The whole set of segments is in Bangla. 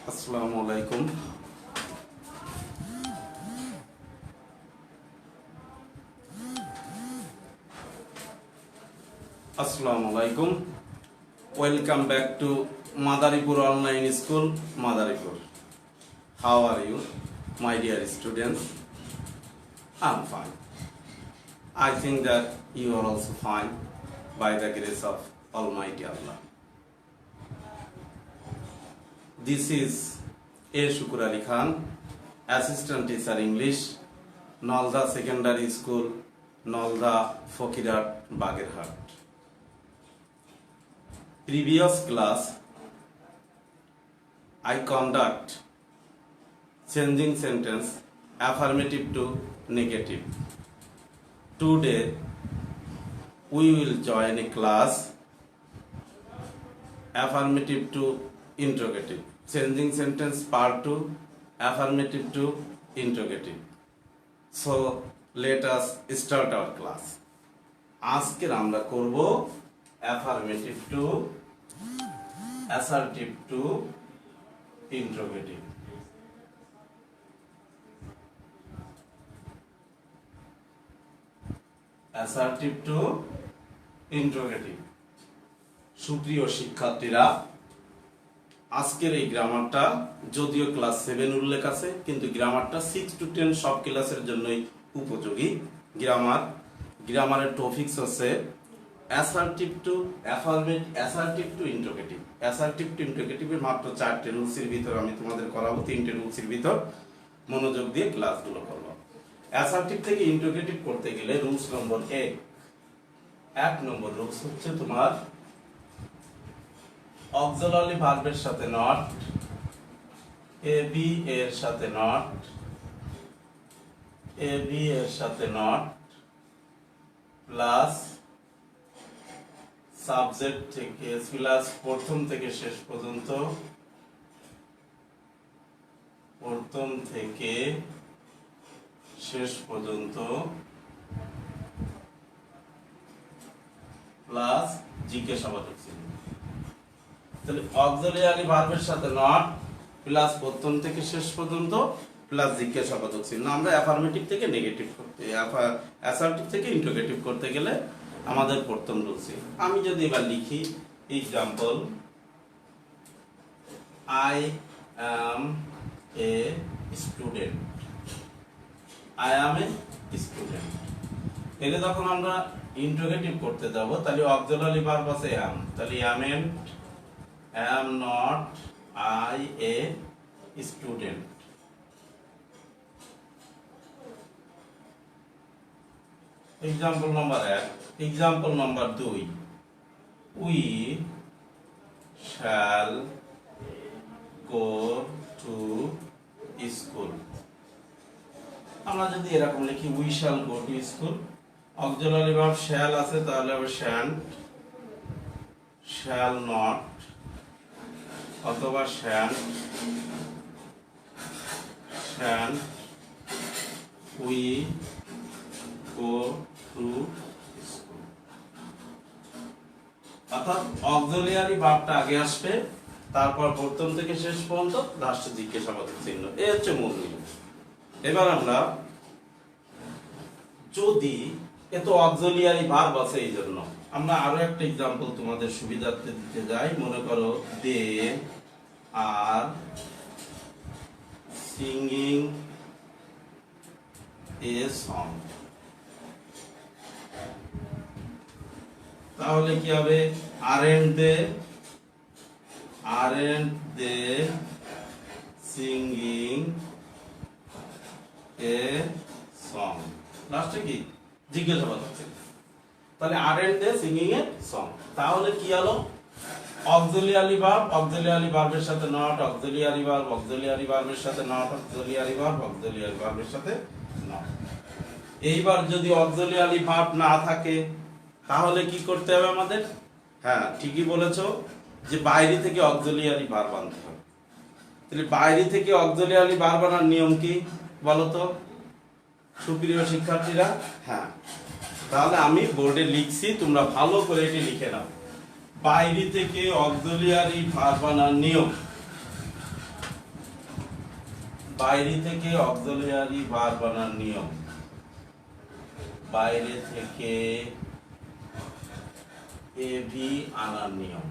আসসালামু আলাইকুম। আসসালামু আলাইকুম। Welcome back to Madaripur online school, Madaripur. How are you, my dear students? I'm fine. I think that you are also fine by the grace of Almighty Allah. This is A. Shukur Ali Khan, Assistant Teacher English, Nalda Secondary School, Nalda Fokirat, Bagherhat. Previous class, I conduct changing sentence affirmative to negative. Today, we will join a class affirmative to interrogative. Changing sentence part 2, affirmative to interrogative. So, let us start our class. আজকের আমরা করব affirmative to assertive to interrogative. Assertive to interrogative. সুপ্রিয় শিক্ষার্থীরা, আজকের এই গ্রামারটা যদিও ক্লাস 7 উল্লেখ আছে, কিন্তু গ্রামারটা 6 to 10 সব ক্লাসের জন্যই উপযোগী। গ্রামারের টপিকস হচ্ছে assertive to affirmative, assertive to interrogative. Assertive to ইন্টারোগেটিভের মাত্র 4টে রুলসের ভিতর আমি তোমাদের করাবো, 3টে রুলসের ভিতর মনোযোগ দিয়ে ক্লাসগুলো করব। অ্যাসার্টিভ থেকে ইন্টারোগেটিভ করতে গেলে রুলস নম্বর 1 নম্বর রুলস হচ্ছে তোমার অক্সিলারি ভার্বের সাথে নট, এবি এর সাথে নট, এবি এর সাথে নট প্লাস সাবজেক্ট থেকে প্লাস প্রথম থেকে শেষ পর্যন্ত, প্রথম থেকে শেষ পর্যন্ত প্লাস জিজ্ঞাসাবাচক চিহ্ন। তাহলে অক্সিলারি ভার্বের সাথে নট প্লাস প্রথম থেকে শেষ পর্যন্ত প্লাস জিজ্ঞাসাবাচক চিহ্ন। আমরা অ্যাফার্মেটিভ থেকে নেগেটিভ করতে, অ্যাসার্টিভ থেকে ইন্টারোগেটিভ করতে গেলে আমাদের প্রথম রুলস। আমি যদি এবার লিখি example, I am a student, I am a student. এটা যখন আমরা ইন্টারোগেটিভ করতে যাব তাহলে অক্সিলারি ভার্ব আছে অ্যাম, তাহলে am not I a student. Example number 1। Example number 2, we shall go to school. আমরা যদি এরকম লিখি we shall go to school, auxiliary verb shall আছে তাহলে হবে শ্যান্ট, শ্যাল নট অথবা shan't, we go to school. অর্থাৎ অক্সিলারি ভার্বটা আগে আসবে, তারপর প্রথম থেকে শেষ পর্যন্ত লাস্টে জিজ্ঞাসাবাচক চিহ্ন। এই হচ্ছে মূল নিয়ম। এবার আমরা যদি এত অক্সিলারি ভার্ব আছে এই জন্য আমরা আরো একটা এক্সাম্পল তোমাদের সুবিধার্থে দিতে যাই। মনে করো দে আর সিঙ্গিং এ সং। তাহলে কি হবে? Aren't they singing a song. লাস্টে কি? জিজ্ঞাসাবাচক চিহ্ন। তাহলে aren't they singing a song. তাহলে কি হলো? অক্সিলারি ভার্বের সাথে নট, অক্সিলারি ভার্বের সাথে নট, অক্সিলারি ভার্বের সাথে নট। এইবার যদি অক্সিলারি ভার্ব না থাকে তাহলে কি করতে হবে আমাদের? হ্যাঁ, ঠিকই বলেছো যে বাইরে থেকে অক্সিলারি ভার্ব আনতে হবে। তাহলে বাইরে থেকে অক্সিলারি ভার্ব আনার নিয়ম কি বলো তো সুপ্রিয় শিক্ষার্থীরা? হ্যাঁ, তাহলে আমি বোর্ডে লিখছি, তোমরা ভালো করে এটি লিখে নাও। বাইরে থেকে অক্সিলারি ভার্ব আনার নিয়ম বাইরে থেকে অক্সিলিয়ারি ভার্ব আনার নিয়ম, বাইরে থেকে এবি আনার নিয়ম,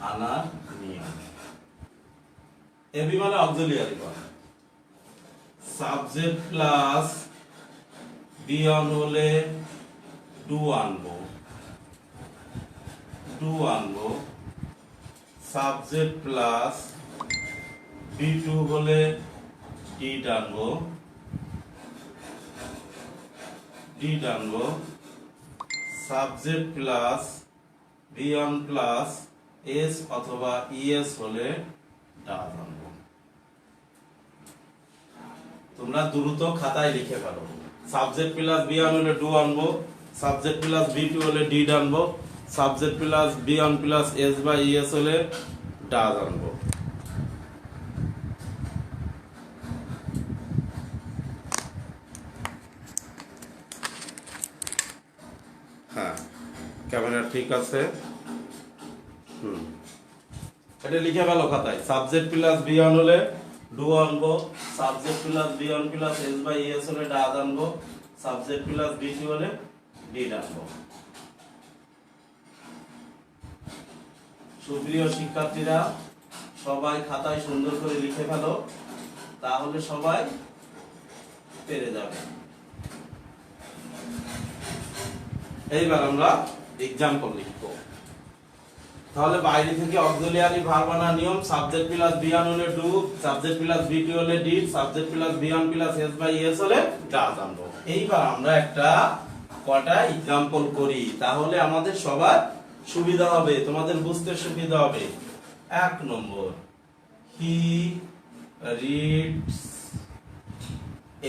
আনার নিয়ম। এবি মানে auxiliary verb, subject plus V one হলে ডু আনবো, ডু আনবো, সাবজেক্ট প্লাস বি টু হলে ডিড আনবো, ডিড আনবো, subject plus V one plus S অথবা ইএস হলে ডাজ আনবো। তোমরা দ্রুত খাতায় লিখে ফেলো। সাবজেক্ট প্লাস বি অন হলে ডু আনবো, সাবজেক্ট প্লাস বি টু হলে ডিড আনবো, subject plus V one plus S বা ইএস হলে ডাজ আনবো। হ্যাঁ, ক্যামেরা ঠিক আছে? এটা লিখে ফেলো খাতায়। সাবজেক্ট প্লাস বি অন হলে ডু আনবো, subject plus V one plus S by S হলে ডাজ আনবো, সাবজেক্ট প্লাস বি টু হলে ডিড আনবো। সুপ্রিয় শিক্ষার্থীরা, সবাই খাতায় সুন্দর করে লিখে ফেলো, তাহলে সবাই পেরে যাবে। এইবার আমরা এক্সাম্পল লিখবো। তাহলে বাইরে থেকে অক্সিলিয়ারি ভার্ব আনার নিয়ম, সাবজেক্ট প্লাস বি অন হলে do, subject plus V two হলে did, subject plus V one plus S by S হলে ডাজ আনবো। এইবার আমরা একটা কটা এক্সাম্পল করি, তাহলে আমাদের সবার সুবিধা হবে, তোমাদের বুঝতে সুবিধা হবে। 1 নম্বর, হি রিডস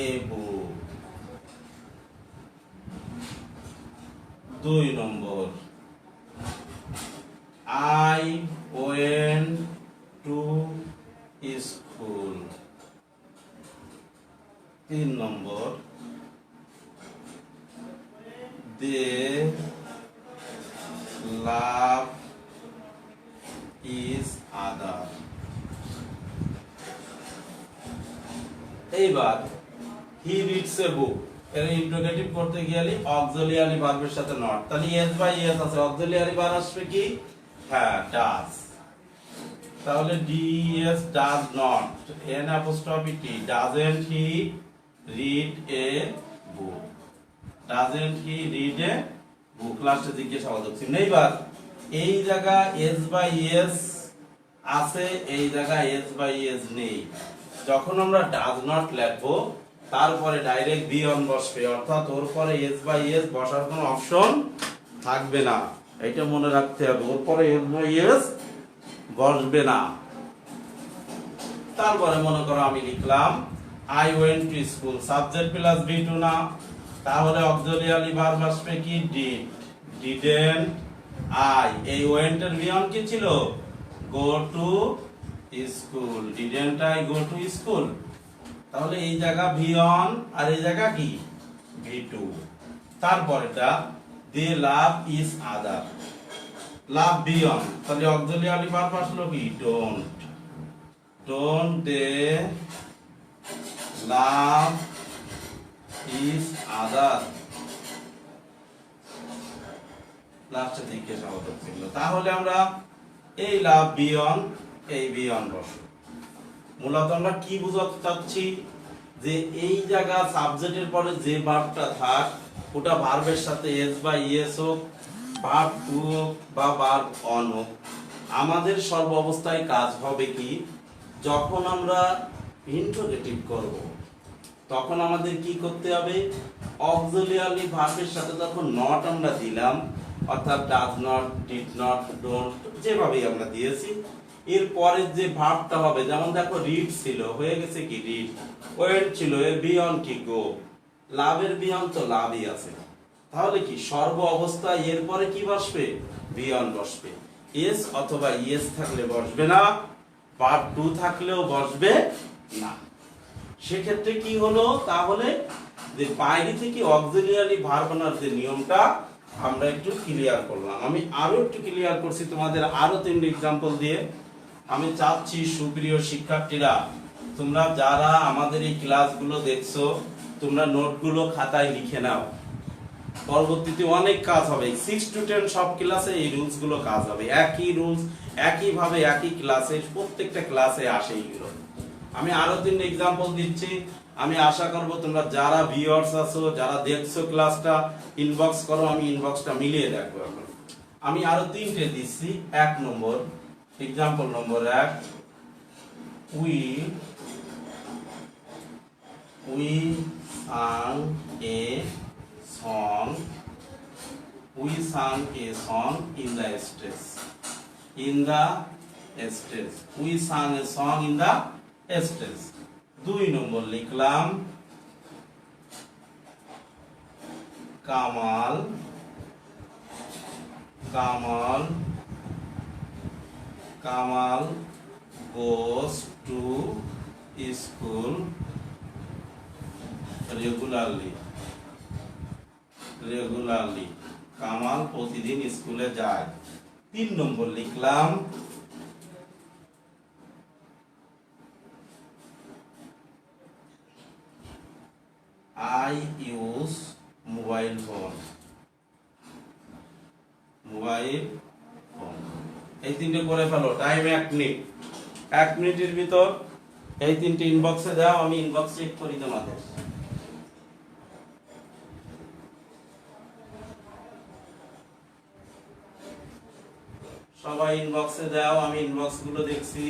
এ বুক। 2 নম্বর, I went to school. 3 নম্বর, they love each other. এইবার he reads a book এর ইন্টারোগেটিভ করতে গেলে অক্সিলিয়ারি ভার্বের সাথে নট, তাহলে এস বাই এস আছে, অক্সিলিয়ারি ভার্ব আসবে কি? হ্যাঁ, ডাজ। তাহলে ডিএস does not, n apostrophe t, doesn't he read a book, doesn't he read a book. লাস্টে জিজ্ঞাসাবাদক চিহ্ন। এইবার এই জায়গা এস বাই এস আছে, এই জায়গা এস বাই এস নেই। যখন আমরা ডাজ নট লিখবো, তারপরে ডাইরেক্ট বি অন বসবে, অর্থাৎ ওর পরে এস বাই এস বসার কোনো অপশন থাকবে না। এটা মনে রাখতে হবে, ওর পরে এস বাই এস বসবে না। তারপরে মনে করো আমি লিখলাম I went to school, subject plus V two না, তাহলে অক্সিলিয়ারি ভার্ব আসবে কি? Did, didn't I. এই ওয়েন্ট এর বি অন কি ছিল? Go to school, didn't I go to school. তাহলে এই জায়গা ভি অন আর এই জায়গা কি? V two. তারপরেটা they love each other, love V one, তাহলে অক্সিলিয়ারি ভার্ব আসলো কি? Don't, don't they love each other. লাস্টের দিকে সমাধান ছিল। তাহলে আমরা এই লাভ বি অন, এই বি অন বসো। মূলত আমরা কি বুঝাতে চাচ্ছি, যে এই জায়গা সাবজেক্টের পরে যে ভার্বটা থাক, ওটা ভার্বের সাথে এস বা ইএস হোক, ভার্ব টু হোক বা ভার্ব অন হোক, আমাদের সর্ব অবস্থায় কাজ হবে কি? যখন আমরা ইন্টারোগেটিভ করব, তখন আমাদের কি করতে হবে? অক্সিলিয়ারি ভার্বের সাথে যখন নট আমরা দিলাম, অর্থাৎ does not, did not, don't, যেভাবেই আমরা দিয়েছি, এর পরের যে ভার্বটা হবে, যেমন দেখো রিড ছিল, হয়ে গেছে কি? রিড। ওয়েন্ট ছিল, এর বি অন কি? গো। লাভের বি অন তো লাভই আছে, তাহলে কি সর্ব অবস্থায় এর পরে কি বসবে? বি অন বসবে। এস অথবা ইএস থাকলে বসবে না, ভার্ব টু থাকলেও বসবে না। সেক্ষেত্রে কি হলো? তাহলে যে বাইরে থেকে অক্সিলিয়ারি ভার্ব আনার যে নিয়মটা আমরা একটু ক্লিয়ার করলাম। আমি আরো একটু ক্লিয়ার করছি তোমাদের আরো 3টি এক্সাম্পল দিয়ে। আমি চাচ্ছি সুপ্রিয় শিক্ষার্থীরা তোমরা যারা আমাদের এই ক্লাসগুলো দেখছো তোমরা নোটগুলো খাতায় লিখে নাও, পরবর্তীতে অনেক কাজ হবে। 6 to 10 সব ক্লাসে এই রুলস গুলো কাজ হবে, একই রুলস একইভাবে একই ক্লাসে প্রত্যেকটা ক্লাসে আসে এইগুলো। আমি আরো 3 এক্সাম্পল দিচ্ছি। আমি আশা করব তোমরা যারা ভিউয়ার্স আছো, যারা দেখছো ক্লাসটা, ইনবক্স করো, আমি ইনবক্সটা মিলিয়ে দেখবো। এখন আমি আরো 3টে দিচ্ছি। 1 নম্বর এক্সাম্পল নম্বর 1, we sang a song in the stage. We sang a song in the stage. 2 নম্বর লিখলাম Kamal goes to school regularly. Kamal প্রতিদিন স্কুলে যায়। 3 নম্বর লিখলাম I use mobile phone. এই 3টে করে ফেলো, টাইম 1 মিনিট। 1 মিনিটের ভিতর এই 3টে ইনবক্সে দাও, আমি ইনবক্স চেক করি তোমাদের। সবাই ইনবক্সে দাও, আমি ইনবক্স গুলো দেখছি।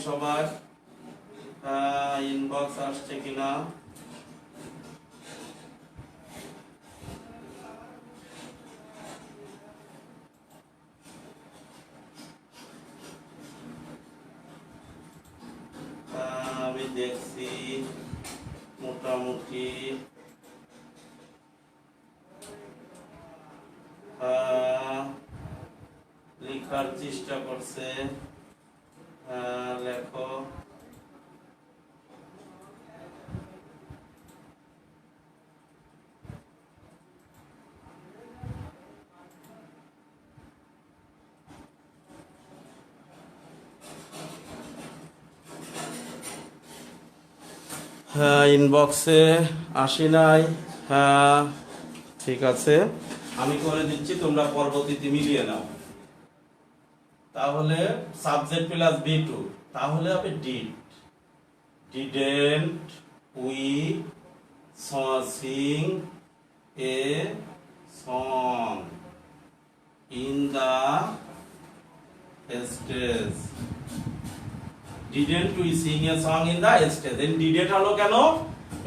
সবার ইনবক্স আসছে কিনা। আমি দেখছি মোটামুটি লেখার চেষ্টা করছে। লেখো। ইনবক্সে আসি নাই। ঠিক আছে, আমি করে দিচ্ছি, তোমরা পরবর্তীতে মিলিয়ে নাও। তাহলে সাবজেক্ট প্লাস B2, তাহলে হবে didn't we sing a song in the stage. Didn't we sing a song in the stage? Then didn't হলো কেন?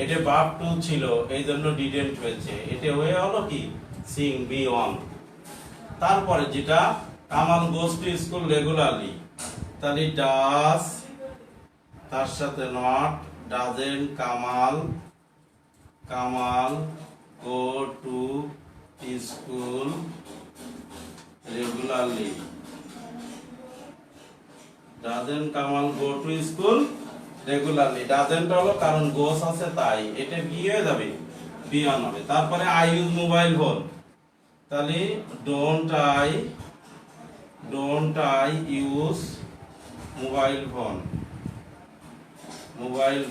এটা verb 2 ছিল, এই জন্য didn't হয়েছে। এটা হয়ে হলো কি sing, be on। তারপরে যেটা Kamal goes to school regularly, তাহলে does তার সাথে not, doesn't Kamal go to school regularly. doesn't Kamal go to school regularly. doesn't হলো কারণ goes আছে তাই, এটা কি হয়ে যাবে, be on হবে। তারপরে I use mobile phone, তাহলে don't I use mobile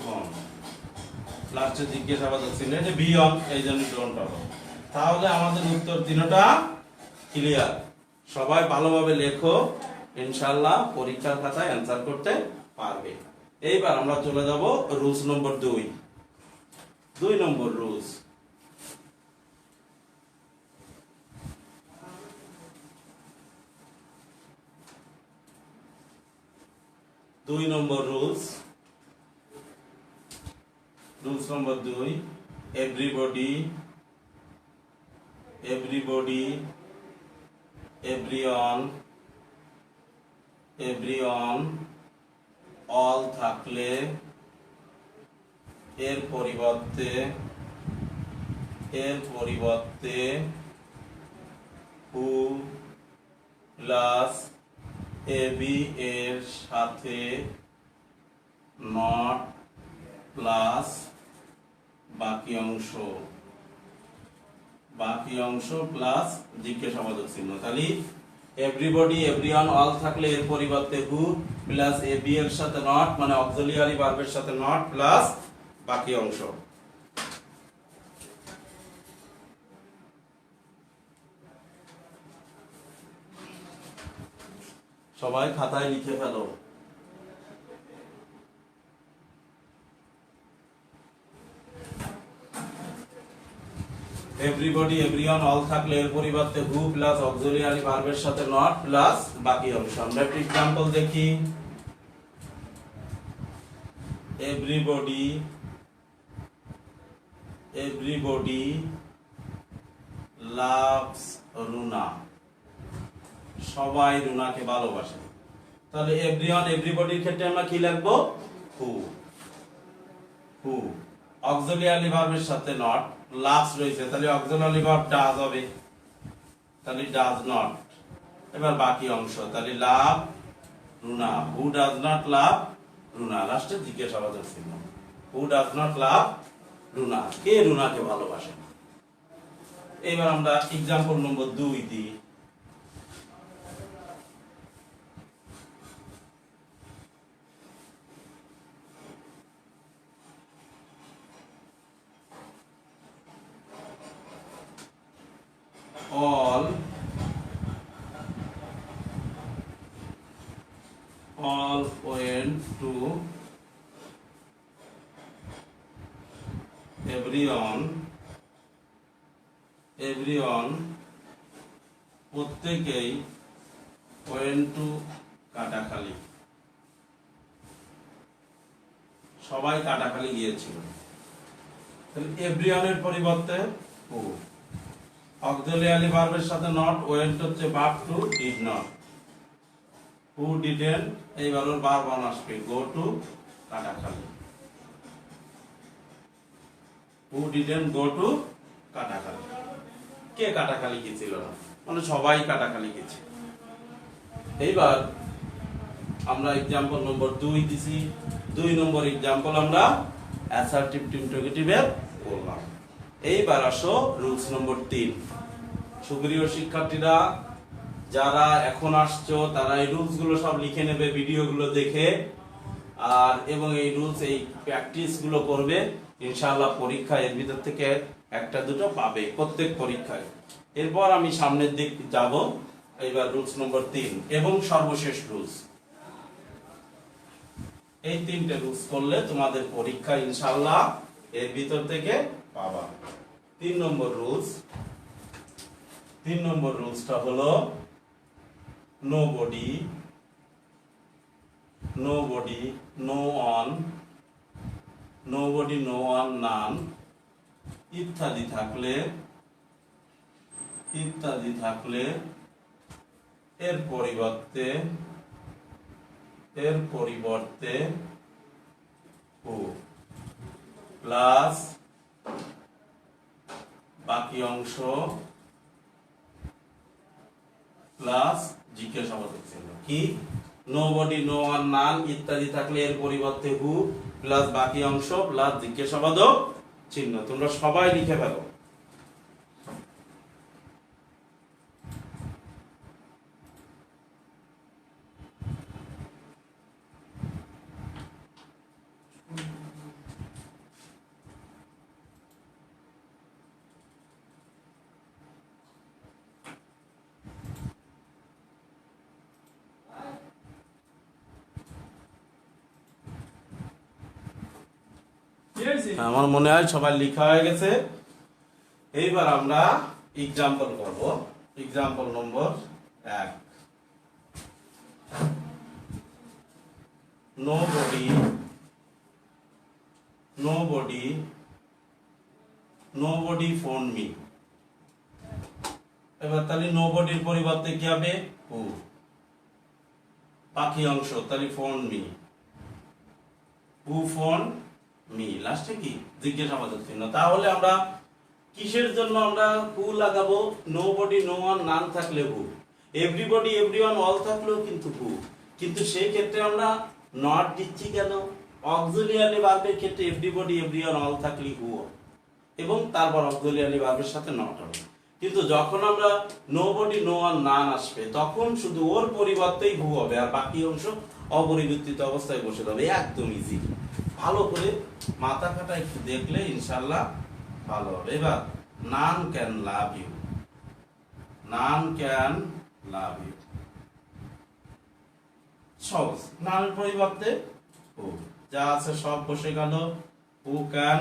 phone। লাস্টে জিজ্ঞাসাবাচক চিহ্ন, এটা be on, এই জন্য don't হবে। তাহলে আমাদের উত্তর তিনটা ক্লিয়ার। সবাই ভালোভাবে লেখো, ইনশাআল্লাহ পরীক্ষার খাতায় অ্যানসার করতে পারবে। এইবার আমরা চলে যাব রুলস নম্বর 2 নম্বর রুলস। 2 নম্বর রুলস নম্বর 2, everybody, everyone, all থাকলে এর পরিবর্তে who প্লাস ab এর সাথে not প্লাস বাকি অংশ প্লাস জিজ্ঞাসাবাচক চিহ্ন। তাহলে এভরিবডি এভরিওয়ান অল থাকলে এর পরিবর্তে হু প্লাস এবি এর সাথে নট মানে অক্সিলিয়ারি ভার্বের সাথে নট প্লাস বাকি অংশ। সবাই খাতায় লিখে ফেলো। এভরিবডি এভরিওয়ান অল থাকলে এর পরিবর্তে হু প্লাস অক্সিলিয়ারি ভার্বের সাথে নট প্লাস বাকি অংশ। আমরা একটা एग्जांपल দেখি। এভরিবডি লাভস রুনা, সবাই রুনাকে ভালোবাসে। তাহলে এভরিওয়ান এভরিবডির ক্ষেত্রে আমরা কি লিখবো? হু। হু অক্সিলিয়ারি ভার্বের সাথে নট, লাভস রয়েছে তাহলে অক্সিলিয়ারি ভার্ব ডাজ হবে, তাহলে ডাজ নট। এবার বাকি অংশ তাহলে লাভ রুনা, হু ডাজ নট লাভ রুনা, লাস্টে জিজ্ঞাসাবাচক চিহ্ন। হু ডাজ নট লাভ রুনা, কে রুনাকে ভালোবাসে না। এবার আমরা एग्जांपल নম্বর 2 দিই। all went to everyone প্রত্যেকেই went to কাটাখালী, সবাই কাটাখালী গিয়েছিল। তাহলে everyone এর পরিবর্তে who, অক্সিলিয়ারি ভার্বের সাথে নট, went হচ্ছে verb to did not, who didn't এইবার ওর ভার্ব আসবে go to Katakhali, who didn't go to Katakhali, কে কাটাখালী গিয়েছিল না, মানে সবাই কাটাখালী গেছে। এইবার আমরা एग्जांपल নম্বর 2 দিছি। 2 নম্বর एग्जांपल আমরা অ্যাসার্টিভ ইন্টারোগেটিভের করলাম। এইবার আসো রুলস নম্বর 3। সুপ্রিয় শিক্ষার্থীরা যারা এখন আসছো তারা এই রুলস গুলো সব লিখে নেবে ভিডিওগুলো দেখে, আর এবং এই রুলস এই প্র্যাকটিস গুলো করবে, ইনশাআল্লাহ পরীক্ষায় এর ভিতর থেকে একটা দুটো পাবে প্রত্যেক পরীক্ষায়। এরপর আমি সামনের দিক যাব। এইবার রুলস নম্বর 3 এবং সর্বশেষ রুলস, এই তিনটে রুলস করলে তোমাদের পরীক্ষা ইনশাআল্লাহ এর ভিতর থেকে পাবা। 3 নম্বর রুলসটা হলো nobody, no one, none ইত্যাদি থাকলে এর পরিবর্তে who প্লাস বাকি অংশ প্লাস জিজ্ঞাসাবাচক চিহ্ন। কি? nobody, no one, none ইত্যাদি থাকলে এর পরিবর্তে who প্লাস বাকি অংশ প্লাস জিজ্ঞাসাবাচক চিহ্ন। তোমরা সবাই লিখে ফেলো। আমার মনে হয় সবাই লেখা হয়ে গেছে। এইবার আমরা एग्जांपल করব। एग्जांपल নম্বর 1। nobody phoned me। এবার তাহলে নোবডির পরিবর্তে কি হবে? who বাকি অংশ তাহলে phoned me, who phoned me লাস্টে কি জিজ্ঞাসাবাচক চিহ্ন। তাহলে আমরা কিসের জন্য আমরা who লাগাবো? nobody, no one, none থাকলে who, everybody, everyone, all থাকলেও কিন্তু who, কিন্তু সেই ক্ষেত্রে আমরা not দিচ্ছি কেন? অক্সিলিয়ারি ভার্বের ক্ষেত্রে everybody, everyone, all থাকলে who এবং তারপর অক্সিলিয়ারি ভার্বের সাথে not হবে। কিন্তু যখন আমরা নোবডি, নো আর নান আসবে তখন শুধু ওর পরিবর্তেই হু হবে, আর বাকি অংশ অপরিবর্তিত অবস্থায় বসে যাবে। একদম ইজি। ভালো করে মাথা কাটা একটু দেখলে ইনশাল্লাহ ভালো হবে। এবার none can love you, none can love you, সহজ। নানের পরিবর্তে হু, যা আছে সব বসে গেল। Who can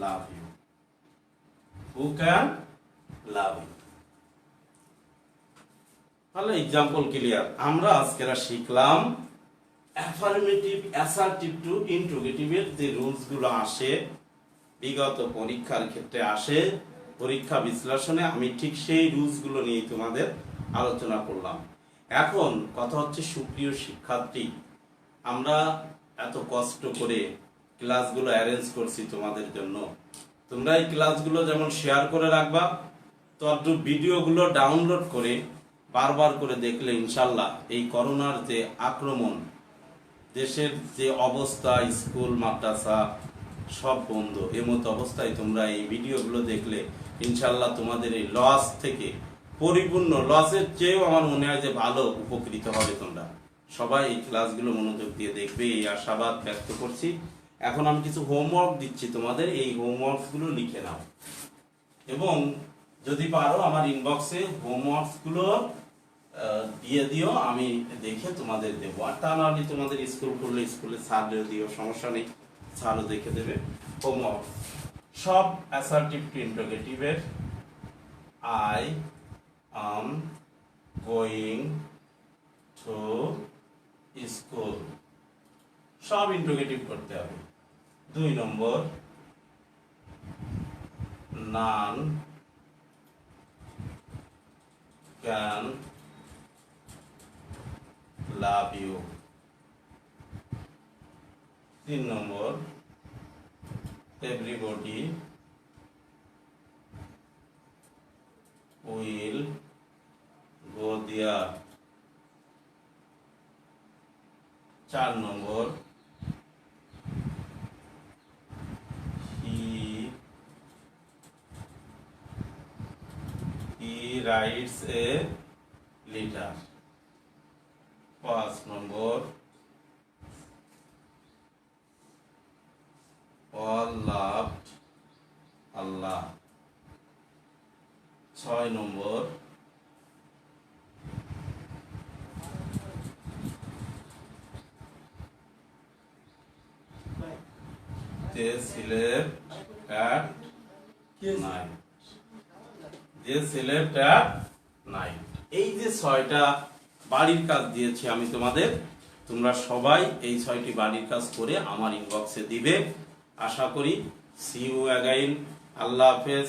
love you, who can love you. তাহলে এক্সাম্পল ক্লিয়ার। আমরা আজকেরা শিখলাম অ্যাফার্মেটিভ, অ্যাসার্টিভ টু ইন্টারোগেটিভের যে রুলস গুলো আসে, বিগত পরীক্ষার ক্ষেত্রে আসে, পরীক্ষা বিশ্লেষণে আমি ঠিক সেই রুলস গুলো নিয়ে তোমাদের আলোচনা করলাম। এখন কথা হচ্ছে, সুপ্রিয় শিক্ষার্থী, আমরা এত কষ্ট করে ক্লাসগুলো অ্যারেঞ্জ করছি তোমাদের জন্য। তোমরা এই ক্লাসগুলো যেমন শেয়ার করে রাখবা, তো ভিডিওগুলো ডাউনলোড করে বারবার করে দেখলে ইনশাল্লাহ এই করোনার যে আক্রমণ, দেশের যে অবস্থা, স্কুল মাদ্রাসা সব বন্ধ, এমত অবস্থায় তোমরা এই ভিডিওগুলো দেখলে ইনশাল্লাহ তোমাদের এই লস থেকে, পরিপূর্ণ লসের চেয়েও আমার মনে হয় যে ভালো উপকৃত হবে। তোমরা সবাই এই ক্লাসগুলো মনোযোগ দিয়ে দেখবে, এই আশাবাদ ব্যক্ত করছি। এখন আমি কিছু হোমওয়ার্ক দিচ্ছি তোমাদের, এই হোমওয়ার্কগুলো লিখে নাও এবং যদি পারো আমার ইনবক্সে হোমওয়ার্কগুলো দিয়ে দিও, আমি দেখে তোমাদের দেবো। আর তা নাহলে তোমাদের স্কুল করলে স্কুলে স্যারও দিও, সমস্যা নেই, স্যারও দেখে দেবে। হোমওয়ার্ক সব অ্যাসার্টিভ টু ইন্টারোগেটিভের I am going to school সব ইন্টারোগেটিভ করতে হবে। 2 নম্বর, নান ক্যান লাভ ইউ। 3 নম্বর, এভরিবডি will go there। 4 নম্বর, he writes a letter। 5 নম্বর, all loved Allah। 6 নম্বর, they slept at night, they slept at night। এই যে 6টা বাড়ির কাজ দিয়েছি আমি তোমাদের, তোমরা সবাই এই 6টি বাড়ির কাজ করে আমার ইনবক্সে দিবে। আশা করি সি ইউ অ্যাগাইন। আল্লাহ হাফেজ।